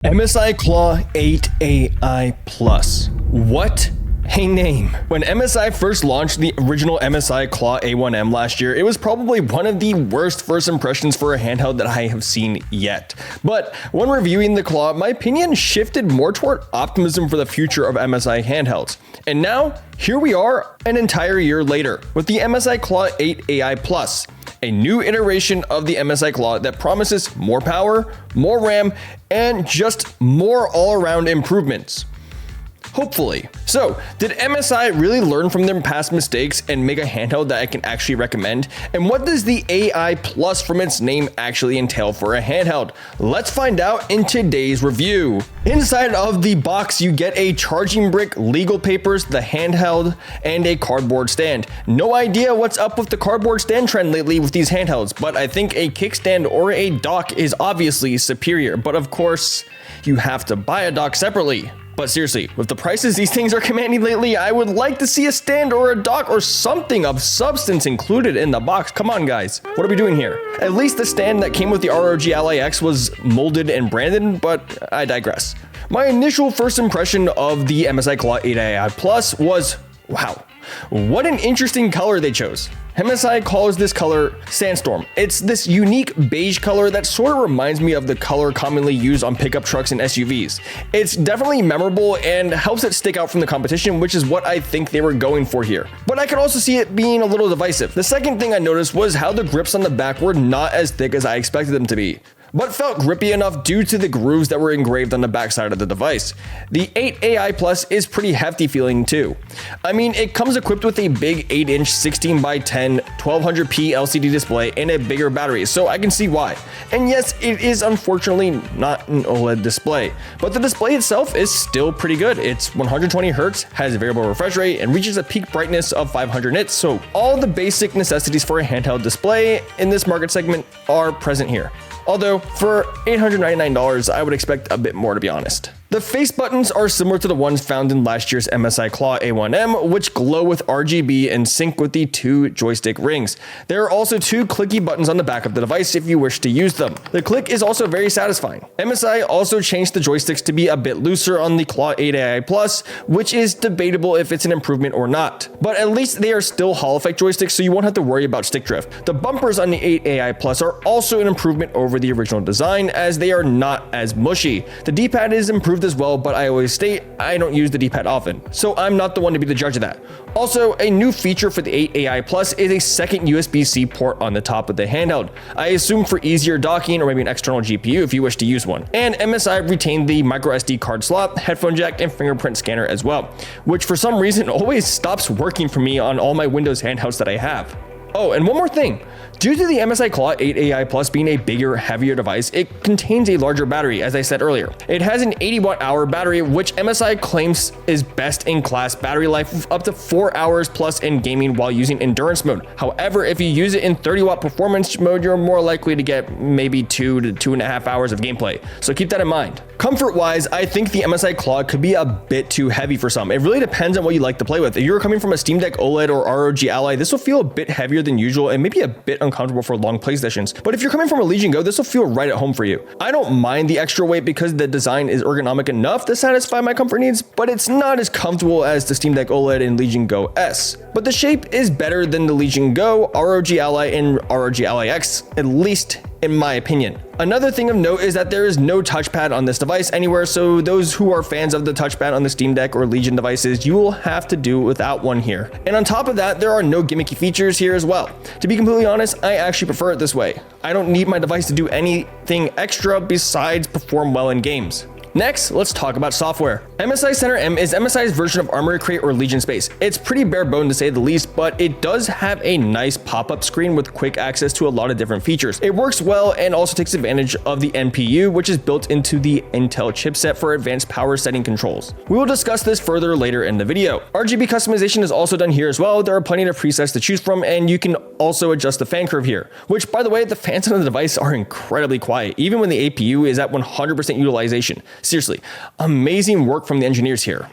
MSI Claw 8AI Plus. What a name. When MSI first launched the original MSI Claw A1M last year, it was probably one of the worst first impressions for a handheld that I have seen yet. But when reviewing the Claw, my opinion shifted more toward optimism for the future of MSI handhelds. And now, here we are an entire year later with the MSI Claw 8AI Plus, a new iteration of the MSI Claw that promises more power, more RAM, and just more all-around improvements. Hopefully. So, did MSI really learn from their past mistakes and make a handheld that I can actually recommend? And what does the AI Plus from its name actually entail for a handheld? Let's find out in today's review. Inside of the box, you get a charging brick, legal papers, the handheld, and a cardboard stand. No idea what's up with the cardboard stand trend lately with these handhelds, but I think a kickstand or a dock is obviously superior. But of course, you have to buy a dock separately. But seriously, with the prices these things are commanding lately, I would like to see a stand or a dock or something of substance included in the box. Come on, guys. What are we doing here? At least the stand that came with the ROG Ally X was molded and branded, but I digress. My initial first impression of the MSI Claw 8AI Plus was, wow, what an interesting color they chose. MSI calls this color Sandstorm. It's this unique beige color that sort of reminds me of the color commonly used on pickup trucks and SUVs. It's definitely memorable and helps it stick out from the competition, which is what I think they were going for here. But I could also see it being a little divisive. The second thing I noticed was how the grips on the back were not as thick as I expected them to be, but felt grippy enough due to the grooves that were engraved on the backside of the device. The 8AI Plus is pretty hefty feeling too. I mean, it comes equipped with a big 8-inch 16x10 1200p LCD display and a bigger battery, so I can see why. And yes, it is unfortunately not an OLED display, but the display itself is still pretty good. It's 120Hz, has a variable refresh rate, and reaches a peak brightness of 500 nits, so all the basic necessities for a handheld display in this market segment are present here. Although, for $899, I would expect a bit more, to be honest. The face buttons are similar to the ones found in last year's MSI Claw A1M, which glow with RGB and sync with the two joystick rings. There are also two clicky buttons on the back of the device if you wish to use them. The click is also very satisfying. MSI also changed the joysticks to be a bit looser on the Claw 8AI Plus, which is debatable if it's an improvement or not. But at least they are still Hall effect joysticks, so you won't have to worry about stick drift. The bumpers on the 8AI Plus are also an improvement over the original design, as they are not as mushy. The D-pad is improved as well, but I always state I don't use the D-pad often, so I'm not the one to be the judge of that. Also, a new feature for the 8AI Plus is a second USB-C port on the top of the handheld. I assume for easier docking or maybe an external GPU if you wish to use one. And MSI retained the micro SD card slot, headphone jack, and fingerprint scanner as well, which for some reason always stops working for me on all my Windows handhelds that I have. Oh, and one more thing. Due to the MSI Claw 8AI Plus being a bigger, heavier device, it contains a larger battery, as I said earlier. It has an 80 watt-hour battery, which MSI claims is best-in-class battery life of up to 4 hours plus in gaming while using endurance mode. However, if you use it in 30 watt performance mode, you're more likely to get maybe 2 to 2.5 hours of gameplay, so keep that in mind. Comfort-wise, I think the MSI Claw could be a bit too heavy for some. It really depends on what you like to play with. If you're coming from a Steam Deck OLED or ROG Ally, this will feel a bit heavier than usual and maybe a bit uncomfortable for long play sessions. But if you're coming from a Legion Go, this will feel right at home for you. I don't mind the extra weight because the design is ergonomic enough to satisfy my comfort needs, but it's not as comfortable as the Steam Deck OLED and Legion Go S. But the shape is better than the Legion Go, ROG Ally, and ROG Ally X, at least in my opinion. Another thing of note is that there is no touchpad on this device anywhere, so those who are fans of the touchpad on the Steam Deck or Legion devices, you will have to do without one here. And on top of that, there are no gimmicky features here as well. To be completely honest, I actually prefer it this way. I don't need my device to do anything extra besides perform well in games. Next, let's talk about software. MSI Center M is MSI's version of Armory Crate or Legion Space. It's pretty bare bone to say the least, but it does have a nice pop-up screen with quick access to a lot of different features. It works well and also takes advantage of the NPU, which is built into the Intel chipset for advanced power setting controls. We will discuss this further later in the video. RGB customization is also done here as well. There are plenty of presets to choose from, and you can also adjust the fan curve here, which, by the way, the fans on the device are incredibly quiet, even when the APU is at 100% utilization. Seriously, amazing work from the engineers here.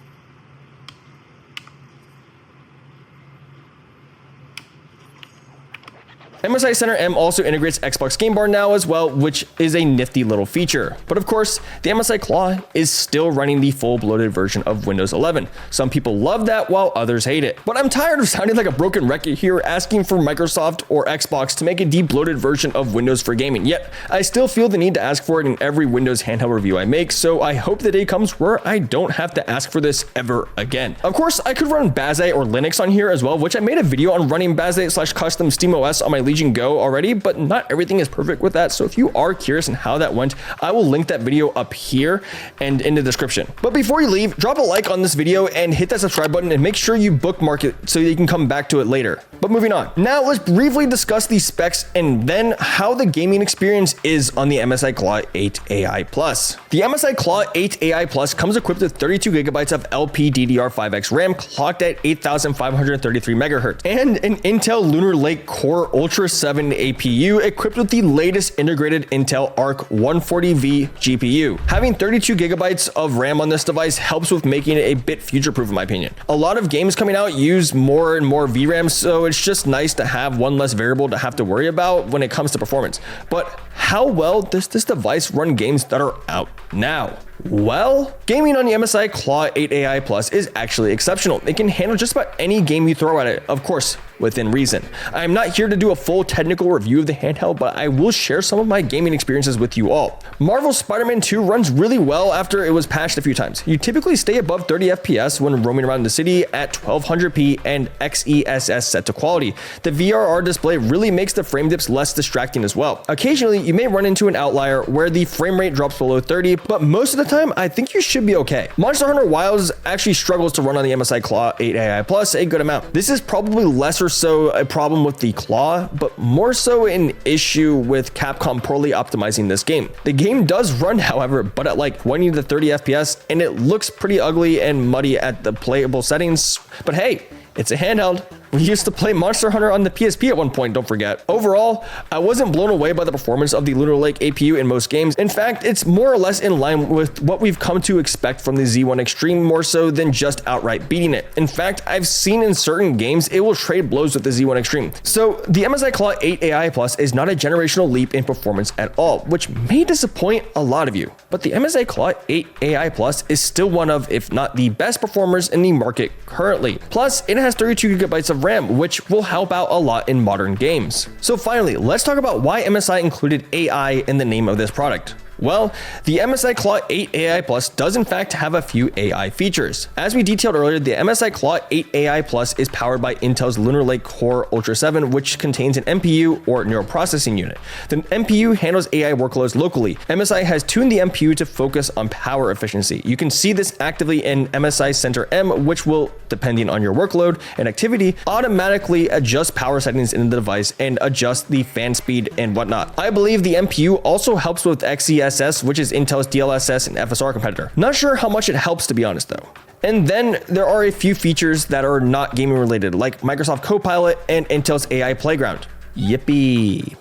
MSI Center M also integrates Xbox Game Bar now as well, which is a nifty little feature. But of course, the MSI Claw is still running the full bloated version of Windows 11. Some people love that while others hate it. But I'm tired of sounding like a broken record here asking for Microsoft or Xbox to make a de-bloated version of Windows for gaming, yet I still feel the need to ask for it in every Windows handheld review I make, so I hope the day comes where I don't have to ask for this ever again. Of course, I could run Baze or Linux on here as well, which I made a video on running Baze/custom SteamOS on my Legion Go already, but not everything is perfect with that, so if you are curious on how that went, I will link that video up here and in the description. But before you leave, drop a like on this video and hit that subscribe button and make sure you bookmark it so you can come back to it later. But moving on. Now let's briefly discuss the specs and then how the gaming experience is on the MSI Claw 8 AI Plus. The MSI Claw 8 AI Plus comes equipped with 32 gigabytes of LPDDR5X RAM clocked at 8,533 MHz and an Intel Lunar Lake Core Ultra 7 APU equipped with the latest integrated Intel Arc 140V GPU. Having 32 gigabytes of RAM on this device helps with making it a bit future-proof in my opinion. A lot of games coming out use more and more VRAM, so it's just nice to have one less variable to have to worry about when it comes to performance. But how well does this device run games that are out now? Well, gaming on the MSI Claw 8 AI Plus is actually exceptional. It can handle just about any game you throw at it, of course, within reason. I am not here to do a full technical review of the handheld, but I will share some of my gaming experiences with you all. Marvel's Spider-Man 2 runs really well after it was patched a few times. You typically stay above 30 FPS when roaming around the city at 1200p and XESS set to quality. The VRR display really makes the frame dips less distracting as well. Occasionally, you may run into an outlier where the frame rate drops below 30, but most of the time, I think you should be okay. Monster Hunter Wilds actually struggles to run on the MSI Claw 8 AI Plus a good amount. This is probably less or so a problem with the Claw, but more so an issue with Capcom poorly optimizing this game. The game does run, however, but at like 20 to 30 FPS, and it looks pretty ugly and muddy at the playable settings. But hey, it's a handheld. We used to play Monster Hunter on the PSP at one point, don't forget. Overall, I wasn't blown away by the performance of the Lunar Lake APU in most games. In fact, it's more or less in line with what we've come to expect from the Z1 Extreme, more so than just outright beating it. In fact, I've seen in certain games it will trade blows with the Z1 Extreme. So the MSI Claw 8 AI Plus is not a generational leap in performance at all, which may disappoint a lot of you. But the MSI Claw 8 AI Plus is still one of, if not the best performers in the market currently. Plus, it has 32 gigabytes of RAM, which will help out a lot in modern games. So finally, let's talk about why MSI included AI in the name of this product. Well, the MSI Claw 8 AI Plus does in fact have a few AI features. As we detailed earlier, the MSI Claw 8 AI Plus is powered by Intel's Lunar Lake Core Ultra 7, which contains an NPU or neural processing unit. The NPU handles AI workloads locally. MSI has tuned the NPU to focus on power efficiency. You can see this actively in MSI Center M, which will, depending on your workload and activity, automatically adjust power settings in the device and adjust the fan speed and whatnot. I believe the NPU also helps with XESS, which is Intel's DLSS and FSR competitor. Not sure how much it helps, to be honest though. And then there are a few features that are not gaming related, like Microsoft Copilot and Intel's AI Playground. Yippee.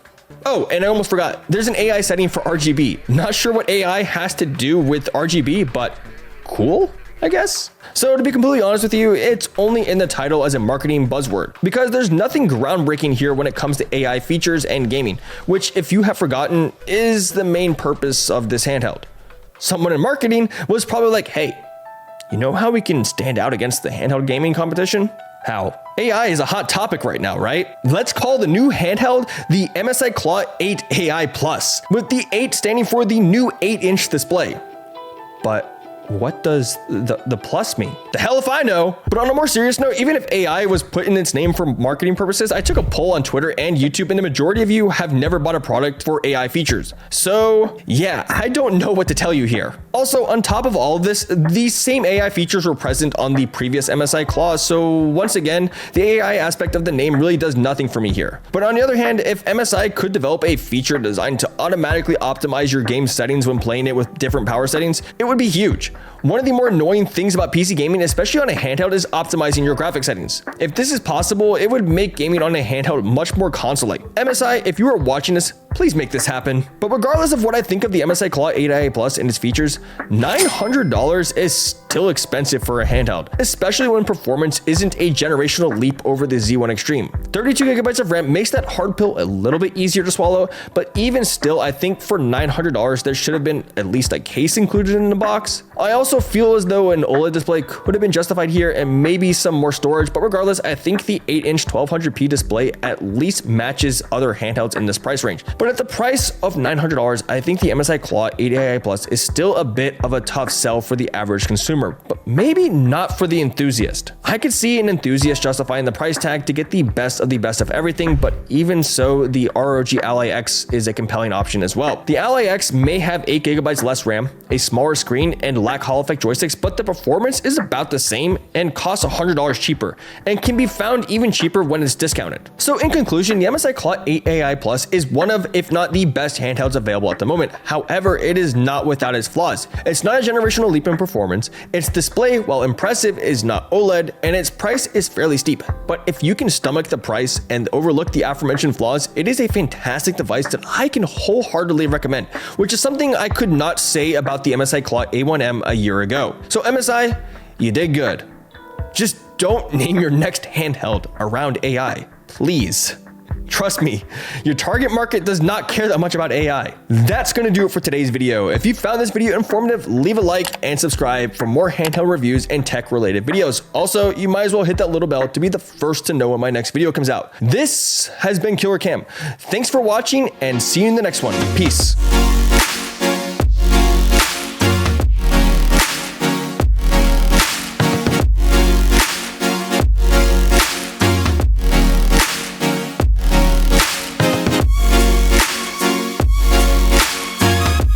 Oh, and I almost forgot, there's an AI setting for RGB. Not sure what AI has to do with RGB, but cool, I guess. So to be completely honest with you, it's only in the title as a marketing buzzword, because there's nothing groundbreaking here when it comes to AI features and gaming, which, if you have forgotten, is the main purpose of this handheld. Someone in marketing was probably like, hey, you know how we can stand out against the handheld gaming competition? How? AI is a hot topic right now, right? Let's call the new handheld the MSI Claw 8 AI Plus, with the 8 standing for the new 8-inch display. But what does the plus mean? The hell if I know. But on a more serious note, even if AI was put in its name for marketing purposes, I took a poll on Twitter and YouTube, and the majority of you have never bought a product for AI features. So yeah, I don't know what to tell you here. Also, on top of all of this, these same AI features were present on the previous MSI Claw, so once again, the AI aspect of the name really does nothing for me here. But on the other hand, if MSI could develop a feature designed to automatically optimize your game settings when playing it with different power settings, it would be huge. One of the more annoying things about PC gaming, especially on a handheld, is optimizing your graphic settings. If this is possible, it would make gaming on a handheld much more console-like. MSI, if you are watching this, Please make this happen. But regardless of what I think of the MSI Claw A1M Plus and its features, $900 is still expensive for a handheld, especially when performance isn't a generational leap over the Z1 Extreme. 32GB of RAM makes that hard pill a little bit easier to swallow, but even still, I think for $900 there should have been at least a case included in the box. I also feel as though an OLED display could have been justified here and maybe some more storage, but regardless, I think the 8-inch 1200p display at least matches other handhelds in this price range. But at the price of $900, I think the MSI Claw A1M Plus is still a bit of a tough sell for the average consumer, but maybe not for the enthusiast. I could see an enthusiast justifying the price tag to get the best of everything, but even so, the ROG Ally X is a compelling option as well. The Ally X may have 8GB less RAM, a smaller screen, and lack Hall effect joysticks, but the performance is about the same and costs $100 cheaper, and can be found even cheaper when it's discounted. So in conclusion, the MSI Claw A1M Plus is one of, if not the best handhelds available at the moment. However, it is not without its flaws. It's not a generational leap in performance, its display, while impressive, is not OLED, and its price is fairly steep. But if you can stomach the price and overlook the aforementioned flaws, it is a fantastic device that I can wholeheartedly recommend, which is something I could not say about the MSI Claw A1M a year ago. So MSI, you did good. Just don't name your next handheld around AI, please. Trust me, your target market does not care that much about AI. That's going to do it for today's video. If you found this video informative, leave a like and subscribe for more handheld reviews and tech related videos. Also, you might as well hit that little bell to be the first to know when my next video comes out. This has been Killer Cam. Thanks for watching and see you in the next one. Peace.